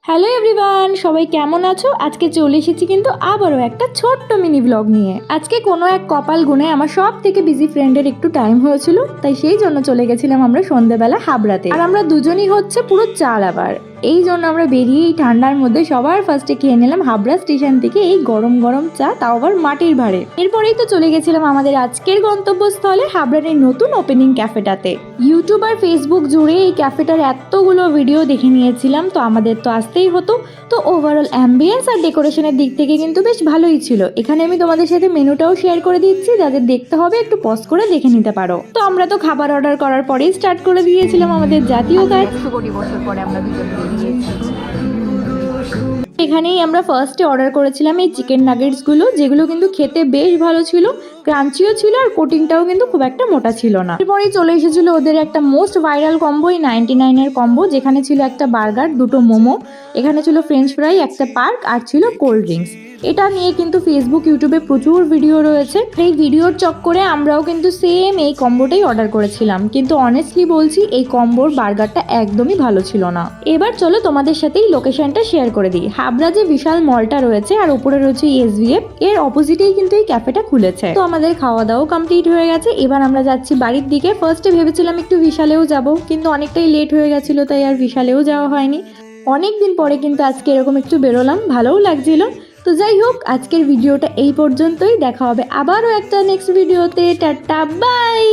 Hello everyone, সবাই কেমন আছো? আজকে চলে এসেছি কিন্তু আবারও একটা ছোট্ট মিনি ব্লগ নিয়ে। আজকে কোনো এক কপাল গুনে আমার সব থেকে বিজি ফ্রেন্ডের একটু টাইম হয়েছিল, তাই সেই জন্য চলে গেছিলাম আমরা সন্ধ্যেবেলা হাবড়াতে। আর আমরা দুজনই হচ্ছে পুরো চাল আবার। এই জন্য আমরা বেরিয়ে এই ঠান্ডার মধ্যে সবার ফার্স্টে খেয়ে নিলাম হাবড়া স্টেশন থেকে এই গরম গরম চা, তাও আবার মাটির ভাঁড়ে। এরপরেই তো চলে গেছিলাম আমাদের আজকের গন্তব্যস্থলে হাবড়ার এই নতুন ওপেনিং ক্যাফেটাতে। ইউটিউব আর ফেসবুক জুড়ে এই ক্যাফেটার এতগুলো ভিডিও দেখে নিয়েছিলাম, তো আমাদের তো আসতেই হতো। তো ওভারঅল অ্যাম্বিয়েন্স আর ডেকোরেশনের দিক থেকে কিন্তু বেশ ভালোই ছিল। এখানে আমি তোমাদের সাথে মেনুটাও শেয়ার করে দিচ্ছি, যাদের দেখতে হবে একটু পজ করে দেখে নিতে পারো। তো আমরা তো খাবার অর্ডার করার পরেই স্টার্ট করে দিয়েছিলাম আমাদের জাতীয় কাজ। 100 কোটি বছর পরে আমরা দুজন বেরিয়েছি। এখানেই আমরা ফার্স্টে অর্ডার করেছিলাম এই চিকেন নাগেটসগুলো, যেগুলো কিন্তু খেতে বেশ ভালো ছিল, ক্রাঞ্চিও ছিল আর কোটিংটাও কিন্তু খুব একটা মোটা ছিল না। এরপরেই চলে এসেছিল ওদের একটা মোস্ট ভাইরাল কম্বো, এই 99-এর কম্বো, যেখানে ছিল একটা বার্গার, দুটো মোমো, এখানে ছিল ফ্রেঞ্চ ফ্রাই, একটা পার্ক আর ছিল কোল্ড ড্রিঙ্কস। এটা নিয়ে কিন্তু ফেসবুক ইউটিউবে প্রচুর ভিডিও রয়েছে। এই ভিডিওর চক্করে আমরাও কিন্তু সেম এই কম্বোটাই অর্ডার করেছিলাম, কিন্তু অনেস্টলি বলছি এই কম্বোর বার্গারটা একদমই ভালো ছিল না। এবার চলো তোমাদের সাথে এই লোকেশনটা শেয়ার করে দিই। হাবড়া যে বিশাল মলটা রয়েছে আর উপরে রয়েছে এসভিএফ, এর অপোজিটেই কিন্তু এই ক্যাফেটা খুলেছে। তো আমাদের খাওয়া দাওয়া কমপ্লিট হয়ে গেছে, এবার আমরা যাচ্ছি বাড়ির দিকে। ফার্স্টে ভেবেছিলাম একটু বিশালেও যাব, কিন্তু অনেকটাই লেট হয়ে গেছিল, তাই আর বিশালেও যাওয়া হয়নি। অনেকদিন পরে কিন্তু আজকে এরকম একটু বেরোলাম, ভালোও লাগছিল। তো যাই হোক, আজকের ভিডিওটা এই পর্যন্তই। দেখা হবে আবারও একটা নেক্সট ভিডিওতে। Tata, by.